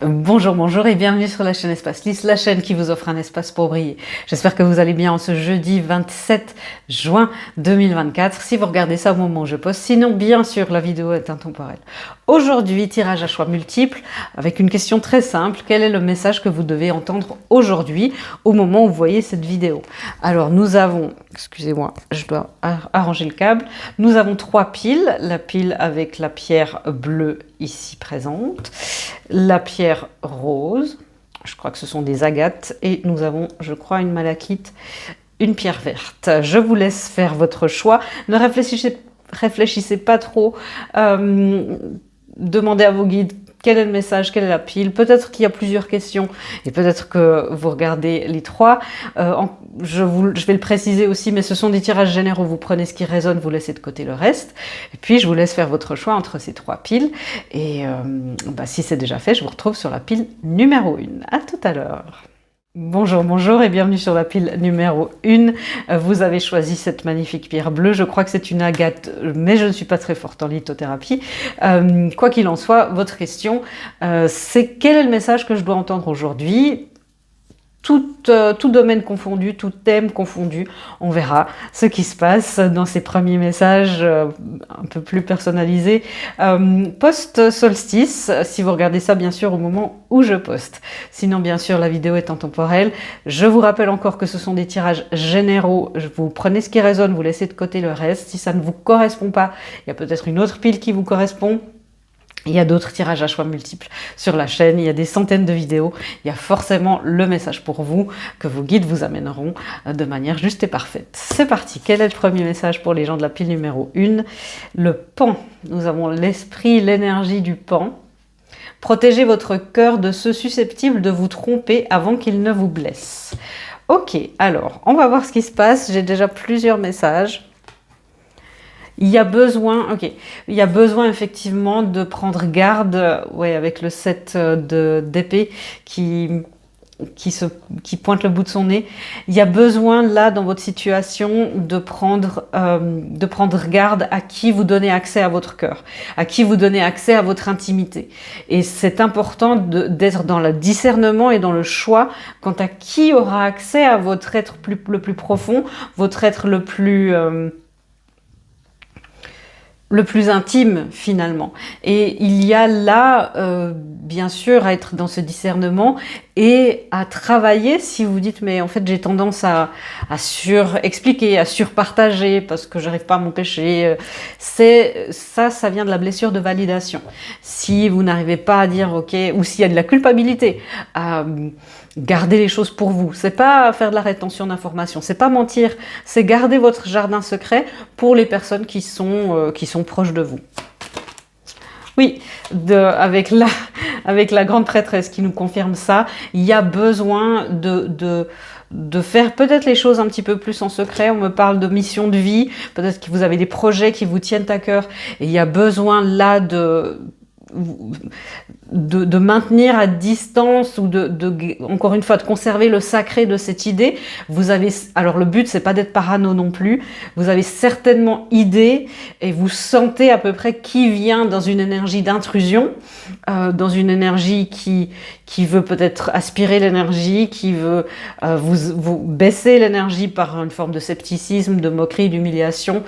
Bonjour, bonjour et bienvenue sur la chaîne Espace Lys, la chaîne qui vous offre un espace pour briller. J'espère que vous allez bien en ce jeudi 27 juin 2024, si vous regardez ça au moment où je poste. Sinon, bien sûr, la vidéo est intemporelle. Aujourd'hui, tirage à choix multiples avec une question très simple. Quel est le message que vous devez entendre aujourd'hui au moment où vous voyez cette vidéo? Alors, nous avons, excusez-moi, je dois arranger le câble. Nous avons 3 piles. La pile avec la pierre bleue ici présente, la pierre rose, je crois que ce sont des agates, et nous avons, je crois, une malachite, une pierre verte. Je vous laisse faire votre choix. Ne réfléchissez pas trop. Demandez à vos guides quel est le message, quelle est la pile. Peut-être qu'il y a plusieurs questions et peut-être que vous regardez les 3. Je vais le préciser aussi, mais ce sont des tirages généraux. Vous prenez ce qui résonne, vous laissez de côté le reste. Et puis, je vous laisse faire votre choix entre ces 3 piles. Et si c'est déjà fait, je vous retrouve sur la pile numéro 1. À tout à l'heure. Bonjour, bonjour et bienvenue sur la pile numéro 1. Vous avez choisi cette magnifique pierre bleue. Je crois que c'est une agate, mais je ne suis pas très forte en lithothérapie. Quoi qu'il en soit, votre question, c'est quel est le message que je dois entendre aujourd'hui ? Tout domaine confondu, tout thème confondu, on verra ce qui se passe dans ces premiers messages un peu plus personnalisés. Post-solstice, si vous regardez ça bien sûr au moment où je poste. Sinon bien sûr la vidéo est intemporelle. Je vous rappelle encore que ce sont des tirages généraux. Vous prenez ce qui résonne, vous laissez de côté le reste. Si ça ne vous correspond pas, il y a peut-être une autre pile qui vous correspond. Il y a d'autres tirages à choix multiples sur la chaîne, il y a des centaines de vidéos, il y a forcément le message pour vous que vos guides vous amèneront de manière juste et parfaite. C'est parti, quel est le premier message pour les gens de la pile numéro 1? Le pan, nous avons l'esprit, l'énergie du pan. Protégez votre cœur de ceux susceptibles de vous tromper avant qu'ils ne vous blessent. Ok, alors, on va voir ce qui se passe, j'ai déjà plusieurs messages. Il y a besoin effectivement de prendre garde, avec le 7 d'épée qui pointe le bout de son nez. Il y a besoin là dans votre situation de prendre garde à qui vous donnez accès à votre cœur, à qui vous donnez accès à votre intimité. Et c'est important d'être dans le discernement et dans le choix quant à qui aura accès à votre être le plus profond, votre être le plus intime finalement. Et il y a là, bien sûr, à être dans ce discernement et à travailler si vous dites mais en fait j'ai tendance à surexpliquer, à surpartager parce que j'arrive pas à m'empêcher. Ça vient de la blessure de validation. Si vous n'arrivez pas à dire ok, ou s'il y a de la culpabilité à garder les choses pour vous, c'est pas faire de la rétention d'informations, c'est pas mentir, c'est garder votre jardin secret pour les personnes qui sont proches de vous. Oui, avec la grande prêtresse qui nous confirme ça, il y a besoin de faire peut-être les choses un petit peu plus en secret. On me parle de mission de vie, peut-être que vous avez des projets qui vous tiennent à cœur et il y a besoin là de maintenir à distance ou encore une fois de conserver le sacré de cette idée. Alors le but c'est pas d'être parano non plus, vous avez certainement idée et vous sentez à peu près qui vient dans une énergie d'intrusion, dans une énergie qui veut peut-être aspirer l'énergie, qui veut vous baisser l'énergie par une forme de scepticisme, de moquerie, d'humiliation,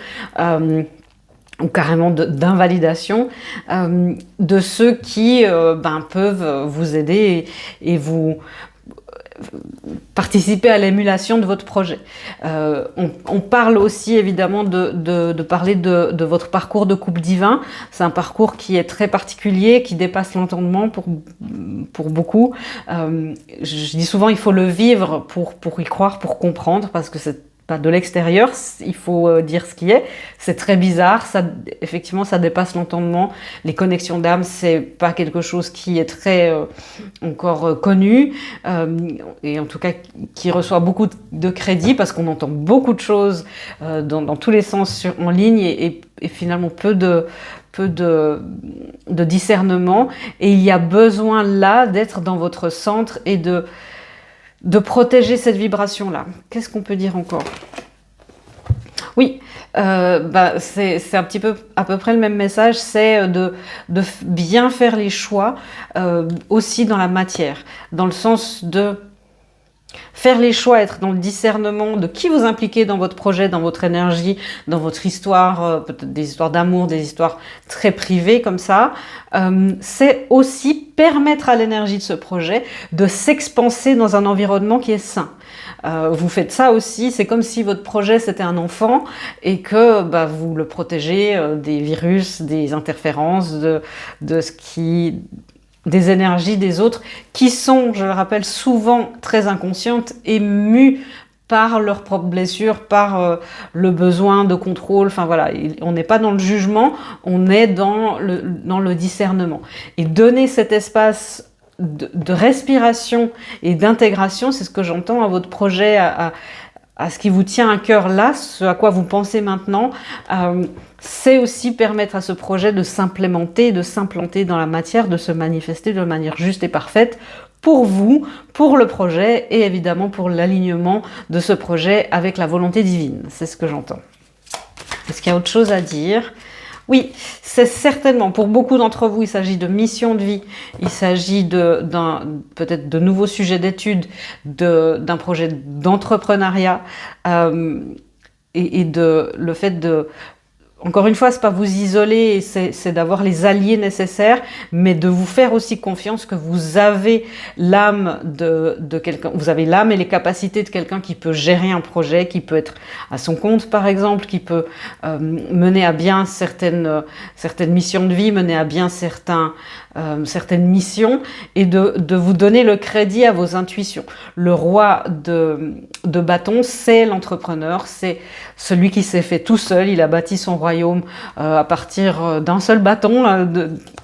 ou carrément d'invalidation de ceux qui peuvent vous aider et vous participer à l'émulation de votre projet. On parle aussi évidemment de parler de votre parcours de couple divin. C'est un parcours qui est très particulier, qui dépasse l'entendement pour beaucoup. Je dis souvent il faut le vivre pour y croire, pour comprendre, parce que c'est pas de l'extérieur, il faut dire ce qui est. C'est très bizarre, effectivement ça dépasse l'entendement. Les connexions d'âme, c'est pas quelque chose qui est très encore connu, et en tout cas qui reçoit beaucoup de crédit, parce qu'on entend beaucoup de choses dans tous les sens en ligne, et finalement peu de discernement. Et il y a besoin là d'être dans votre centre et de protéger cette vibration-là. Qu'est-ce qu'on peut dire encore? Oui, C'est un petit peu à peu près le même message, c'est de bien faire les choix aussi dans la matière, dans le sens de faire les choix, être dans le discernement de qui vous impliquez dans votre projet, dans votre énergie, dans votre histoire, peut-être des histoires d'amour, des histoires très privées comme ça. C'est aussi permettre à l'énergie de ce projet de s'expanser dans un environnement qui est sain. Vous faites ça aussi, c'est comme si votre projet c'était un enfant et que vous le protégez des virus, des interférences, de ce qui... des énergies des autres qui sont, je le rappelle, souvent très inconscientes et mues par leurs propres blessures, par le besoin de contrôle. Enfin voilà, on n'est pas dans le jugement, on est dans le discernement. Et donner cet espace de respiration et d'intégration, c'est ce que j'entends à votre projet, à ce qui vous tient à cœur là, ce à quoi vous pensez maintenant, c'est aussi permettre à ce projet de s'implémenter, de s'implanter dans la matière, de se manifester de manière juste et parfaite pour vous, pour le projet et évidemment pour l'alignement de ce projet avec la volonté divine. C'est ce que j'entends. Est-ce qu'il y a autre chose à dire ? Oui, c'est certainement, pour beaucoup d'entre vous, il s'agit de mission de vie, il s'agit peut-être de nouveaux sujets d'études, d'un projet d'entrepreneuriat et de le fait de... Encore une fois, c'est pas vous isoler, c'est d'avoir les alliés nécessaires, mais de vous faire aussi confiance que vous avez l'âme de quelqu'un, vous avez l'âme et les capacités de quelqu'un qui peut gérer un projet, qui peut être à son compte par exemple, qui peut mener à bien certaines missions de vie, mener à bien certaines missions et de vous donner le crédit à vos intuitions. Le roi de bâton, c'est l'entrepreneur, c'est celui qui s'est fait tout seul, il a bâti son royaume à partir d'un seul bâton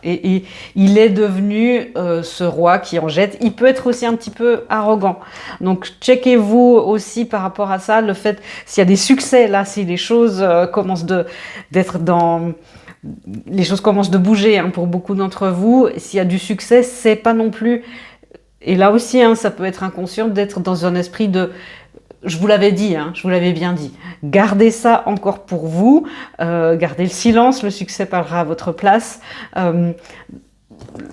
et il est devenu ce roi qui en jette. Il peut être aussi un petit peu arrogant. Donc checkez-vous aussi par rapport à ça, le fait s'il y a des succès là, si les choses commencent d'être dans... Les choses commencent de bouger pour beaucoup d'entre vous. S'il y a du succès, c'est pas non plus... Et là aussi, ça peut être inconscient d'être dans un esprit de... Je vous l'avais dit, je vous l'avais bien dit. Gardez ça encore pour vous. Gardez le silence, le succès parlera à votre place.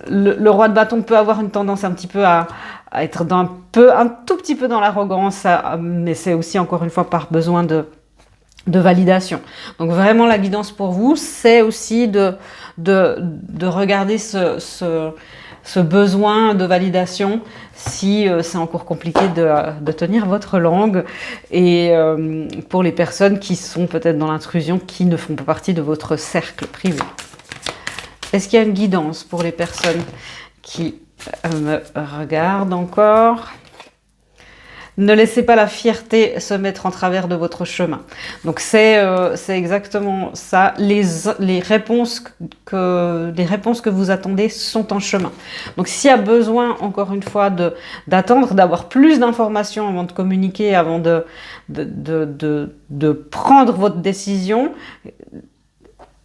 Le roi de bâton peut avoir une tendance un petit peu à être un tout petit peu dans l'arrogance, mais c'est aussi encore une fois par besoin de validation. Donc vraiment la guidance pour vous, c'est aussi de regarder ce besoin de validation si c'est encore compliqué de tenir votre langue et pour les personnes qui sont peut-être dans l'intrusion, qui ne font pas partie de votre cercle privé. Est-ce qu'il y a une guidance pour les personnes qui me regardent encore ? Ne laissez pas la fierté se mettre en travers de votre chemin. Donc c'est exactement ça. Les réponses que vous attendez sont en chemin. Donc s'il y a besoin, encore une fois, d'attendre, d'avoir plus d'informations avant de communiquer, avant de prendre votre décision,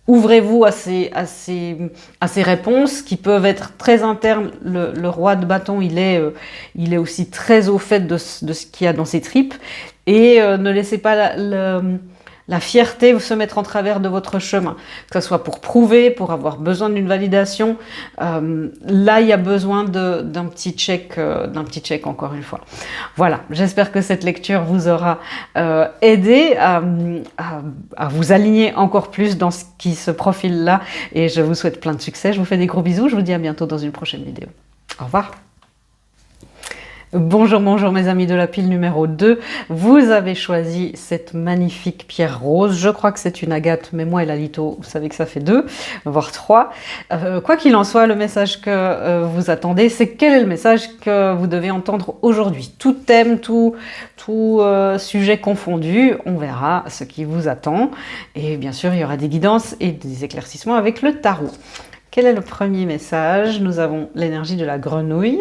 ouvrez-vous à ces réponses qui peuvent être très internes. Le roi de bâton, il est aussi très au fait de ce qu'il y a dans ses tripes. Et ne laissez pas la fierté se mettre en travers de votre chemin. Que ce soit pour prouver, pour avoir besoin d'une validation. Là, il y a besoin d'un petit check encore une fois. Voilà, j'espère que cette lecture vous aura aidé à vous aligner encore plus dans ce qui se profile là. Et je vous souhaite plein de succès. Je vous fais des gros bisous. Je vous dis à bientôt dans une prochaine vidéo. Au revoir. Bonjour mes amis de la pile numéro 2, vous avez choisi cette magnifique pierre rose, je crois que c'est une agate, mais moi et Lalito, vous savez que ça fait 2, voire 3. Quoi qu'il en soit, le message que vous attendez, c'est quel est le message que vous devez entendre aujourd'hui. Tout thème, tout sujet confondu, on verra ce qui vous attend. Et bien sûr, il y aura des guidances et des éclaircissements avec le tarot. Quel est le premier message? Nous avons l'énergie de la grenouille.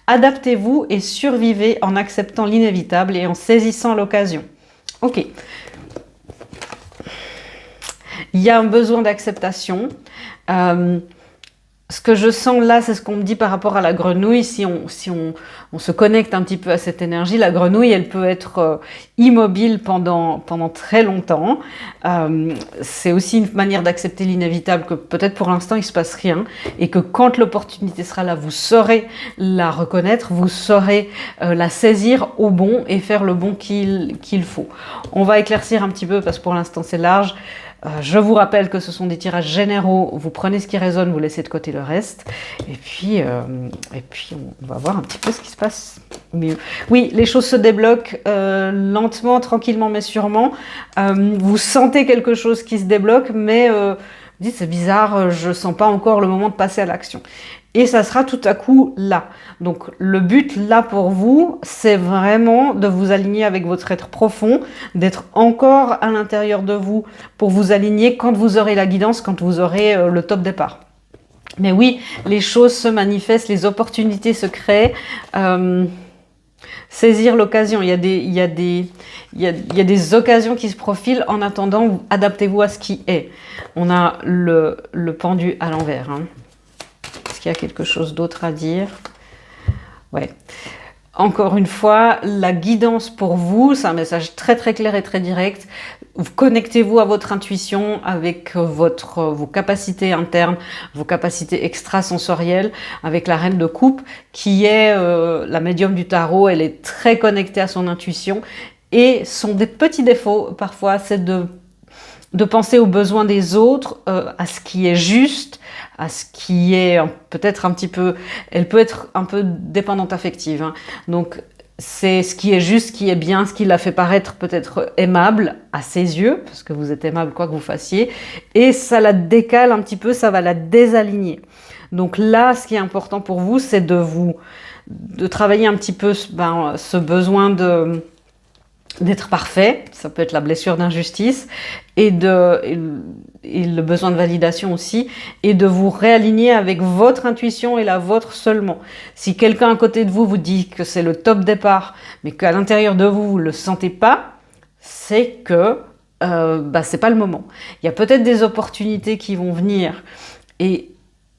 Adaptez-vous et survivez en acceptant l'inévitable et en saisissant l'occasion. Ok. Il y a un besoin d'acceptation. Ce que je sens là, c'est ce qu'on me dit par rapport à la grenouille. Si on se connecte un petit peu à cette énergie, la grenouille, elle peut être immobile pendant très longtemps. C'est aussi une manière d'accepter l'inévitable, que peut-être pour l'instant il se passe rien, et que quand l'opportunité sera là, vous saurez la reconnaître, vous saurez la saisir au bon et faire le bon qu'il faut. On va éclaircir un petit peu parce que pour l'instant c'est large. Je vous rappelle que ce sont des tirages généraux, vous prenez ce qui résonne, vous laissez de côté le reste, et puis on va voir un petit peu ce qui se passe mieux. Oui, les choses se débloquent lentement, tranquillement mais sûrement. Vous sentez quelque chose qui se débloque, mais vous dites c'est bizarre, je sens pas encore le moment de passer à l'action. Et ça sera tout à coup là. Donc le but là pour vous, c'est vraiment de vous aligner avec votre être profond, d'être encore à l'intérieur de vous pour vous aligner quand vous aurez la guidance, quand vous aurez le top départ. Mais oui, les choses se manifestent, les opportunités se créent. Saisir l'occasion, il y a des occasions qui se profilent. En attendant, adaptez-vous à ce qui est. On a le pendu à l'envers, hein. Est-ce qu'il y a quelque chose d'autre à dire? Ouais. Encore une fois, la guidance pour vous, c'est un message très très clair et très direct. Connectez-vous à votre intuition avec vos capacités internes, vos capacités extrasensorielles, avec la reine de coupe qui est la médium du tarot. Elle est très connectée à son intuition et son petits défauts parfois, c'est de penser aux besoins des autres, à ce qui est juste, à ce qui est peut-être un petit peu... Elle peut être un peu dépendante affective, hein. Donc, c'est ce qui est juste, ce qui est bien, ce qui la fait paraître peut-être aimable à ses yeux, parce que vous êtes aimable quoi que vous fassiez, et ça la décale un petit peu, ça va la désaligner. Donc là, ce qui est important pour vous, c'est de travailler un petit peu ce besoin d'être parfait, ça peut être la blessure d'injustice, et le besoin de validation aussi, et de vous réaligner avec votre intuition et la vôtre seulement. Si quelqu'un à côté de vous vous dit que c'est le top départ, mais qu'à l'intérieur de vous, vous ne le sentez pas, c'est que c'est pas le moment. Il y a peut-être des opportunités qui vont venir, et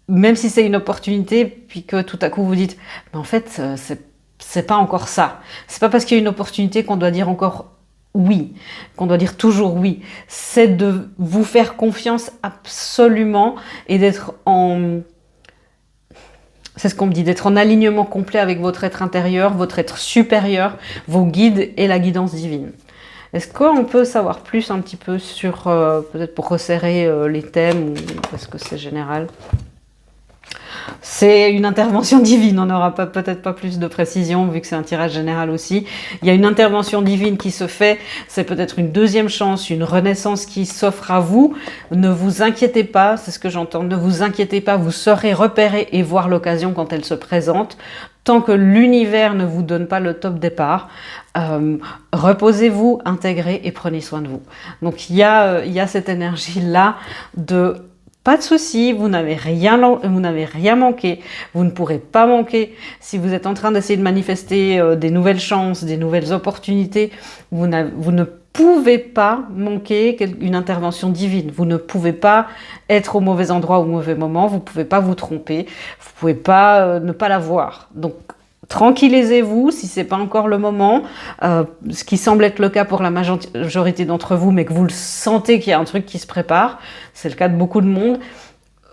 même si c'est une opportunité, puis que tout à coup vous dites, mais en fait, c'est pas encore ça. C'est pas parce qu'il y a une opportunité qu'on doit dire encore oui, qu'on doit dire toujours oui. C'est de vous faire confiance absolument et d'être c'est ce qu'on me dit, d'être en alignement complet avec votre être intérieur, votre être supérieur, vos guides et la guidance divine. Est-ce qu'on peut savoir plus un petit peu sur, peut-être pour resserrer les thèmes, ou parce que c'est général? C'est une intervention divine, on n'aura peut-être pas plus de précision vu que c'est un tirage général aussi. Il y a une intervention divine qui se fait, c'est peut-être une deuxième chance, une renaissance qui s'offre à vous. Ne vous inquiétez pas, c'est ce que j'entends, ne vous inquiétez pas, vous saurez repérer et voir l'occasion quand elle se présente. Tant que l'univers ne vous donne pas le top départ, reposez-vous, intégrez et prenez soin de vous. Donc il y a cette énergie-là de... Pas de souci, vous n'avez rien manqué, vous ne pourrez pas manquer. Si vous êtes en train d'essayer de manifester des nouvelles chances, des nouvelles opportunités, vous ne pouvez pas manquer une intervention divine. Vous ne pouvez pas être au mauvais endroit au mauvais moment, vous ne pouvez pas vous tromper, vous ne pouvez pas ne pas la voir. Donc, tranquillisez-vous si ce n'est pas encore le moment, ce qui semble être le cas pour la majorité d'entre vous, mais que vous le sentez qu'il y a un truc qui se prépare, c'est le cas de beaucoup de monde,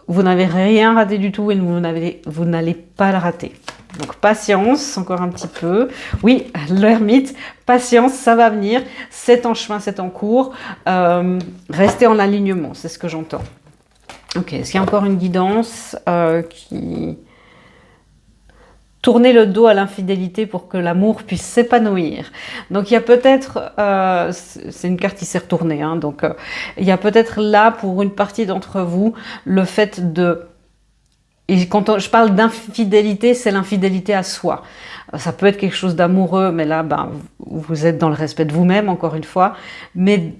vous n'avez rien raté du tout et vous n'allez pas le rater. Donc patience, encore un petit peu. Oui, l'ermite, patience, ça va venir, c'est en chemin, c'est en cours, restez en alignement, c'est ce que j'entends. Ok, est-ce qu'il y a encore une guidance qui... Tourner le dos à l'infidélité pour que l'amour puisse s'épanouir. Donc il y a peut-être, c'est une carte qui s'est retournée, hein, donc il y a peut-être là pour une partie d'entre vous le fait de... Et quand je parle d'infidélité, c'est l'infidélité à soi. Ça peut être quelque chose d'amoureux, mais là, vous êtes dans le respect de vous-même, encore une fois. Mais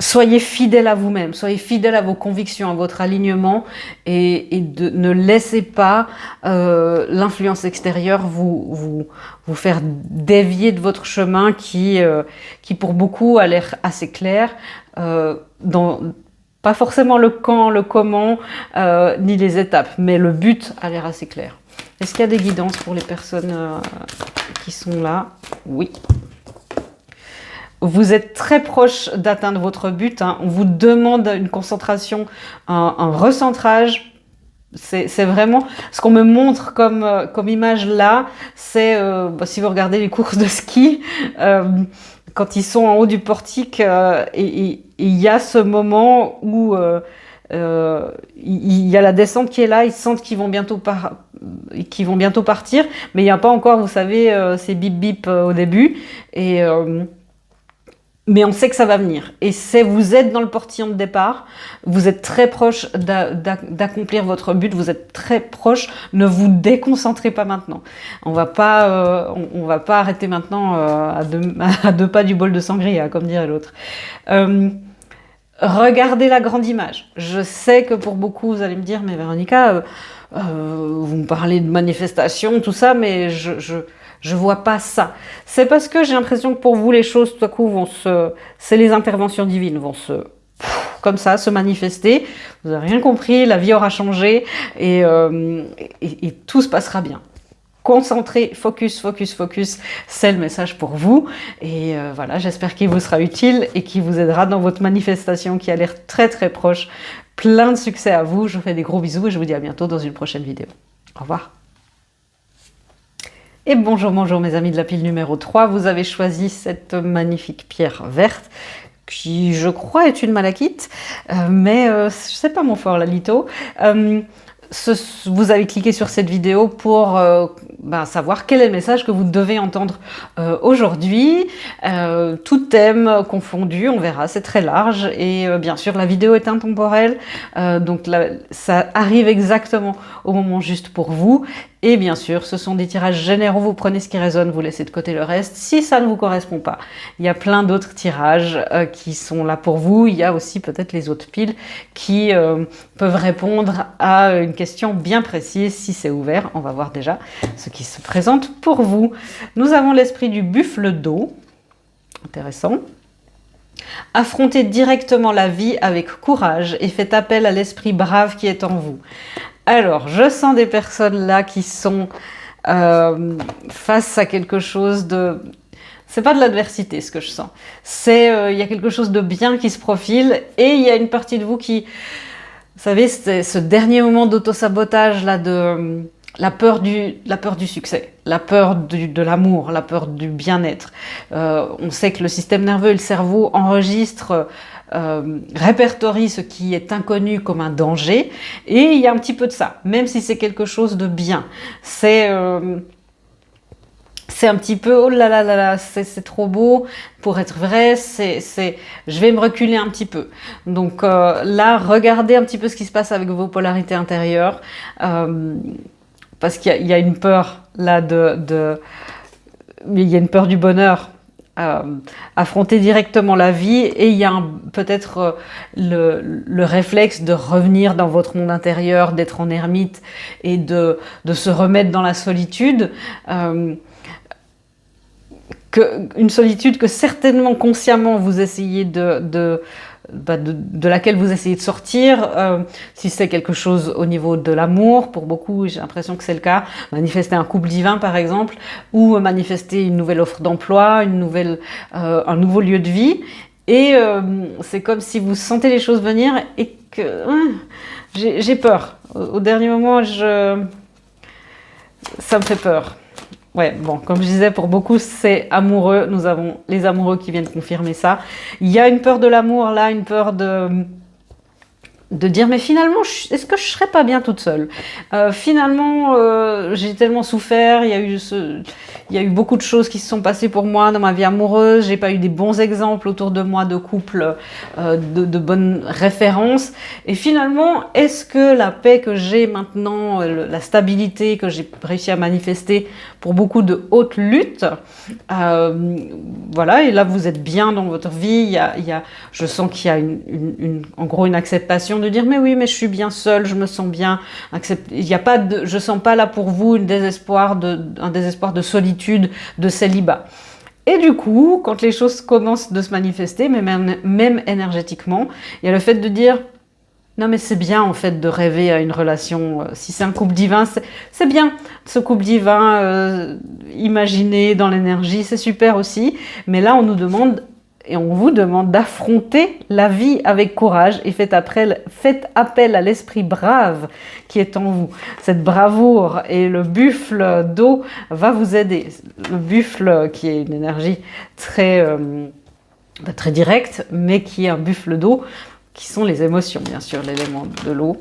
soyez fidèle à vous-même, soyez fidèle à vos convictions, à votre alignement et ne laissez pas l'influence extérieure vous faire dévier de votre chemin qui pour beaucoup a l'air assez clair. Pas forcément le quand, le comment, ni les étapes, mais le but a l'air assez clair. Est-ce qu'il y a des guidances pour les personnes qui sont là? Oui. Vous êtes très proche d'atteindre votre but. Hein. On vous demande une concentration, un recentrage. C'est vraiment ce qu'on me montre comme image là. C'est si vous regardez les courses de ski, quand ils sont en haut du portique, et il y a ce moment où il y a la descente qui est là. Ils sentent qu'ils vont bientôt partir, mais il n'y a pas encore, vous savez, ces bip bip au début. Mais on sait que ça va venir. Et vous êtes dans le portillon de départ, vous êtes très proche d'accomplir votre but, vous êtes très proche, ne vous déconcentrez pas maintenant. On va pas arrêter maintenant à deux pas du bol de sangria, comme dirait l'autre. Regardez la grande image. Je sais que pour beaucoup, vous allez me dire, mais Véronica, vous me parlez de manifestation, tout ça, mais je vois pas ça. C'est parce que j'ai l'impression que pour vous, les choses, tout à coup, c'est les interventions divines, vont comme ça, se manifester. Vous n'avez rien compris, la vie aura changé et tout se passera bien. Concentré, focus, focus, focus, c'est le message pour vous. Et voilà, j'espère qu'il vous sera utile et qu'il vous aidera dans votre manifestation qui a l'air très très proche. Plein de succès à vous. Je vous fais des gros bisous et je vous dis à bientôt dans une prochaine vidéo. Au revoir. Et bonjour, bonjour mes amis de la pile numéro 3, vous avez choisi cette magnifique pierre verte qui je crois est une malachite, mais c'est pas mon fort la litho. Vous avez cliqué sur cette vidéo pour savoir quel est le message que vous devez entendre aujourd'hui. Tout thème confondu, on verra, c'est très large et bien sûr la vidéo est intemporelle, donc là, ça arrive exactement au moment juste pour vous. Et bien sûr, ce sont des tirages généraux, vous prenez ce qui résonne, vous laissez de côté le reste. Si ça ne vous correspond pas, il y a plein d'autres tirages qui sont là pour vous. Il y a aussi peut-être les autres piles qui peuvent répondre à une question bien précise. Si c'est ouvert, on va voir déjà ce qui se présente pour vous. Nous avons l'esprit du buffle d'eau. Intéressant. Affrontez directement la vie avec courage et faites appel à l'esprit brave qui est en vous. Alors, je sens des personnes là qui sont face à quelque chose de... C'est pas de l'adversité ce que je sens. C'est il y a quelque chose de bien qui se profile et il y a une partie de vous qui... Vous savez, c'est ce dernier moment d'auto-sabotage là de... La peur du succès, la peur de l'amour, la peur du bien-être. On sait que le système nerveux et le cerveau enregistrent, répertorient ce qui est inconnu comme un danger. Et il y a un petit peu de ça, même si c'est quelque chose de bien. C'est un petit peu, oh là là là là, c'est trop beau pour être vrai, je vais me reculer un petit peu. Donc là, regardez un petit peu ce qui se passe avec vos polarités intérieures. Parce qu'il y a une peur là il y a une peur du bonheur, affronter directement la vie et il y a peut-être le réflexe de revenir dans votre monde intérieur, d'être en ermite et de se remettre dans la solitude. Une solitude que certainement consciemment vous essayez de laquelle vous essayez de sortir, si c'est quelque chose au niveau de l'amour, pour beaucoup j'ai l'impression que c'est le cas, manifester un couple divin par exemple, ou manifester une nouvelle offre d'emploi, un nouveau lieu de vie, et c'est comme si vous sentez les choses venir et que j'ai peur, au dernier moment ça me fait peur. Ouais, bon, comme je disais, pour beaucoup, c'est amoureux. Nous avons les amoureux qui viennent confirmer ça. Il y a une peur de l'amour, là, une peur de dire, mais finalement, est-ce que je serais pas bien toute seule? Finalement, j'ai tellement souffert, il y a eu beaucoup de choses qui se sont passées pour moi dans ma vie amoureuse, j'ai pas eu des bons exemples autour de moi de couples, de bonnes références. Et finalement, est-ce que la paix que j'ai maintenant, la stabilité que j'ai réussi à manifester pour beaucoup de hautes luttes, voilà, et là vous êtes bien dans votre vie, je sens qu'il y a en gros une acceptation de dire mais oui, mais je suis bien seule, je me sens bien, je sens pas là pour vous un désespoir de solitude, de célibat. Et du coup, quand les choses commencent de se manifester, même énergétiquement, il y a le fait de dire non mais c'est bien en fait de rêver à une relation. Si c'est un couple divin, c'est bien. Ce couple divin imaginé dans l'énergie, c'est super aussi. Mais là, on nous demande et on vous demande d'affronter la vie avec courage et faites appel à l'esprit brave qui est en vous. Cette bravoure et le buffle d'eau va vous aider. Le buffle qui est une énergie très directe, mais qui est un buffle d'eau, qui sont les émotions, bien sûr, l'élément de l'eau.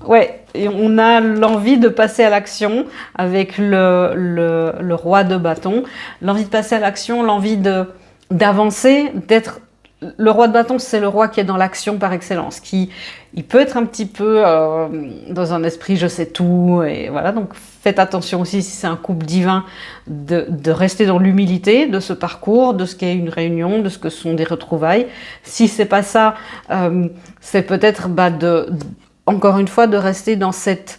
Ouais, et on a l'envie de passer à l'action avec le roi de bâton. L'envie de passer à l'action, l'envie d'avancer, d'être... Le roi de bâton, c'est le roi qui est dans l'action par excellence, il peut être un petit peu dans un esprit je sais tout, et voilà, donc faites attention aussi si c'est un couple divin de rester dans l'humilité de ce parcours, de ce qu'est une réunion, de ce que sont des retrouvailles. Si c'est pas ça, c'est peut-être encore une fois de rester dans cette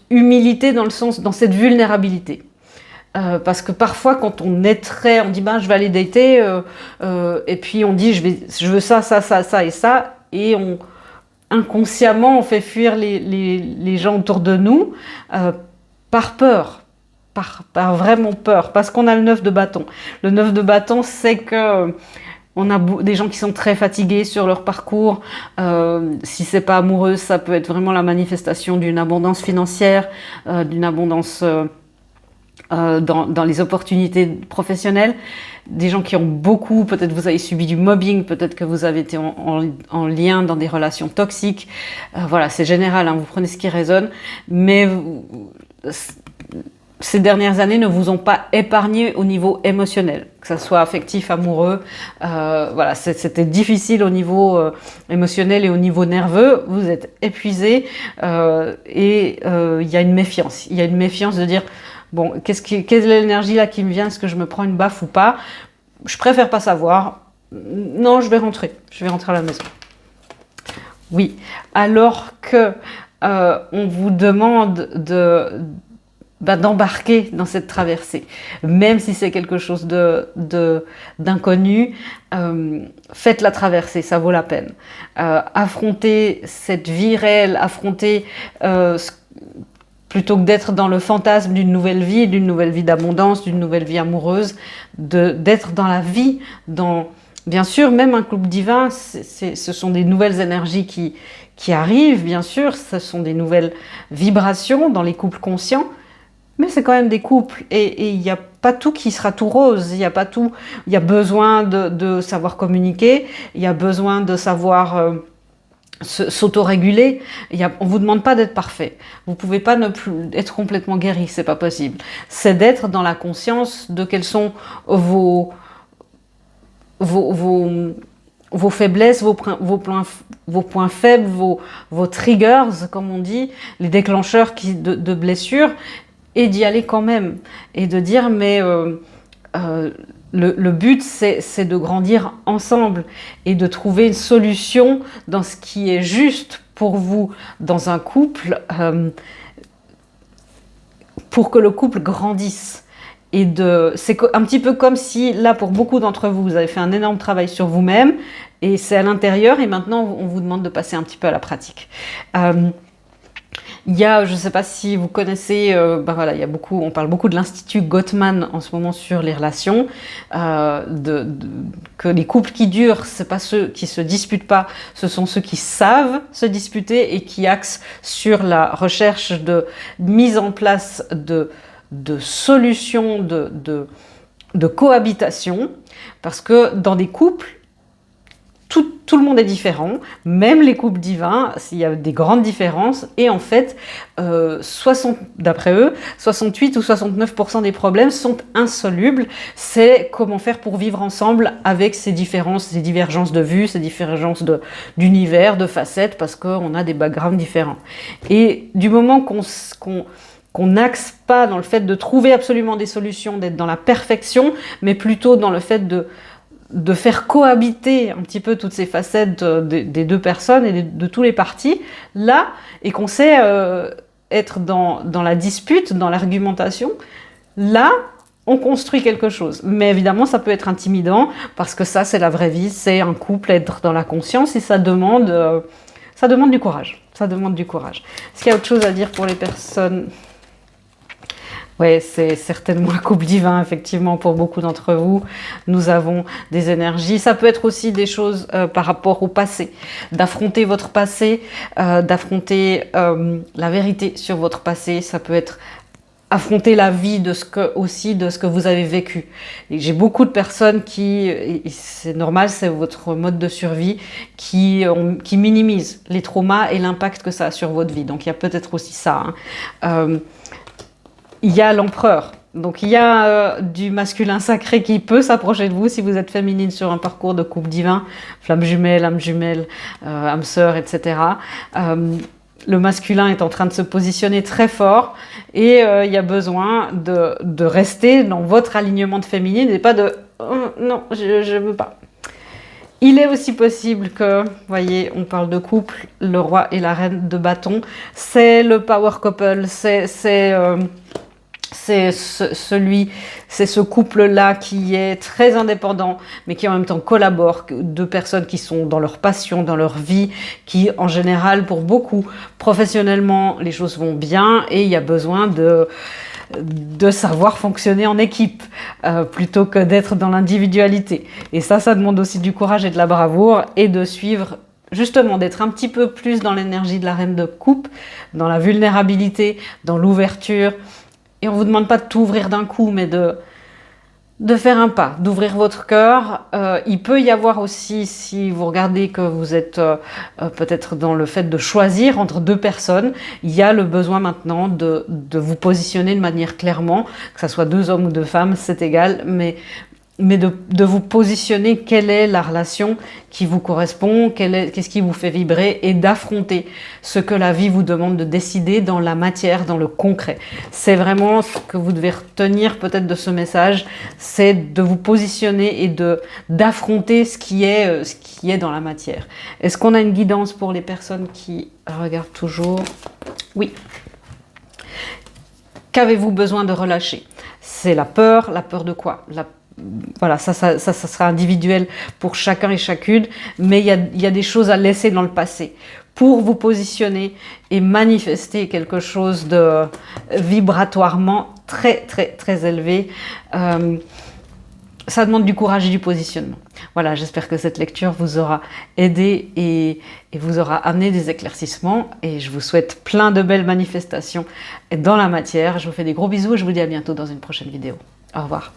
humilité, dans cette vulnérabilité. Parce que parfois, quand on est on dit je vais aller dater, et puis on dit je veux ça, ça, ça, ça et ça, et inconsciemment on fait fuir les gens autour de nous par peur, par vraiment peur, parce qu'on a le 9 de bâton. Le 9 de bâton, c'est que on a des gens qui sont très fatigués sur leur parcours. Si c'est pas amoureux, ça peut être vraiment la manifestation d'une abondance financière, d'une abondance dans les opportunités professionnelles, des gens qui ont beaucoup, peut-être vous avez subi du mobbing, peut-être que vous avez été en lien dans des relations toxiques, voilà, c'est général, hein, vous prenez ce qui résonne, mais ces dernières années ne vous ont pas épargné au niveau émotionnel, que ça soit affectif, amoureux, voilà, c'était difficile au niveau émotionnel et au niveau nerveux, vous êtes épuisé, et il y a une méfiance de dire bon, quelle est l'énergie là qui me vient? Est-ce que je me prends une baffe ou pas? Je préfère pas savoir. Non, je vais rentrer à la maison. Oui, alors que on vous demande d'embarquer dans cette traversée, même si c'est quelque chose d'inconnu, faites la traversée, ça vaut la peine. Affrontez cette vie réelle, plutôt que d'être dans le fantasme d'une nouvelle vie d'abondance, d'une nouvelle vie amoureuse, d'être dans la vie, bien sûr, même un couple divin, ce sont des nouvelles énergies qui arrivent, bien sûr, ce sont des nouvelles vibrations dans les couples conscients, mais c'est quand même des couples, et il n'y a pas tout qui sera tout rose, il y a besoin de savoir communiquer, il y a besoin de savoir... s'autoréguler, on vous demande pas d'être parfait. Vous pouvez pas ne plus être complètement guéri, c'est pas possible. C'est d'être dans la conscience de quels sont vos faiblesses, vos points faibles, vos triggers, comme on dit, les déclencheurs de blessures, et d'y aller quand même. Et de dire, mais le but, c'est de grandir ensemble et de trouver une solution dans ce qui est juste pour vous dans un couple, pour que le couple grandisse. C'est un petit peu comme si, là, pour beaucoup d'entre vous, vous avez fait un énorme travail sur vous-même, et c'est à l'intérieur, et maintenant, on vous demande de passer un petit peu à la pratique. Il y a, je ne sais pas si vous connaissez, voilà, on parle beaucoup de l'Institut Gottman en ce moment sur les relations, que les couples qui durent, c'est pas ceux qui se disputent pas, ce sont ceux qui savent se disputer et qui axent sur la recherche de mise en place de solutions de cohabitation, parce que dans des couples, tout le monde est différent, même les couples divins, il y a des grandes différences, et en fait, d'après eux, 68 ou 69% des problèmes sont insolubles. C'est comment faire pour vivre ensemble avec ces différences, ces divergences de vues, ces divergences d'univers, de facettes, parce qu'on a des backgrounds différents. Et du moment qu'on n'axe pas dans le fait de trouver absolument des solutions, d'être dans la perfection, mais plutôt dans le fait de faire cohabiter un petit peu toutes ces facettes des deux personnes et de tous les partis, là, et qu'on sait être dans la dispute, dans l'argumentation, là, on construit quelque chose. Mais évidemment, ça peut être intimidant parce que ça, c'est la vraie vie, c'est un couple, être dans la conscience et ça demande du courage. Ça demande du courage. Est-ce qu'il y a autre chose à dire pour les personnes? Oui, c'est certainement un couple divin, effectivement, pour beaucoup d'entre vous. Nous avons des énergies. Ça peut être aussi des choses par rapport au passé. D'affronter votre passé, d'affronter la vérité sur votre passé. Ça peut être affronter la vie de ce que vous avez vécu. J'ai beaucoup de personnes c'est normal, c'est votre mode de survie, qui minimisent les traumas et l'impact que ça a sur votre vie. Donc il y a peut-être aussi ça. Il y a l'empereur. Donc il y a du masculin sacré qui peut s'approcher de vous si vous êtes féminine sur un parcours de couple divin, flamme jumelle, âme sœur, etc. Le masculin est en train de se positionner très fort et il y a besoin de rester dans votre alignement de féminine et pas de non, je veux pas. Il est aussi possible que, vous voyez, on parle de couple, le roi et la reine de bâton, c'est le power couple, c'est ce couple-là qui est très indépendant, mais qui en même temps collabore, deux personnes qui sont dans leur passion, dans leur vie, qui en général, pour beaucoup, professionnellement, les choses vont bien et il y a besoin de savoir fonctionner en équipe plutôt que d'être dans l'individualité. Et ça demande aussi du courage et de la bravoure et de suivre, justement, d'être un petit peu plus dans l'énergie de la reine de coupe, dans la vulnérabilité, dans l'ouverture. Et on ne vous demande pas de tout ouvrir d'un coup, mais de faire un pas, d'ouvrir votre cœur. Il peut y avoir aussi, si vous regardez que vous êtes peut-être dans le fait de choisir entre deux personnes, il y a le besoin maintenant de vous positionner de manière clairement, que ce soit deux hommes ou deux femmes, c'est égal, mais de vous positionner, quelle est la relation qui vous correspond, qu'est-ce qui vous fait vibrer, et d'affronter ce que la vie vous demande de décider dans la matière, dans le concret. C'est vraiment ce que vous devez retenir peut-être de ce message, c'est de vous positionner et d'affronter ce qui est dans la matière. Est-ce qu'on a une guidance pour les personnes qui regardent toujours? Oui. Qu'avez-vous besoin de relâcher? C'est la peur de quoi? Voilà, ça sera individuel pour chacun et chacune, mais il y a des choses à laisser dans le passé pour vous positionner et manifester quelque chose de vibratoirement très, très, très élevé. Ça demande du courage et du positionnement. Voilà, j'espère que cette lecture vous aura aidé et vous aura amené des éclaircissements. Et je vous souhaite plein de belles manifestations dans la matière. Je vous fais des gros bisous et je vous dis à bientôt dans une prochaine vidéo. Au revoir.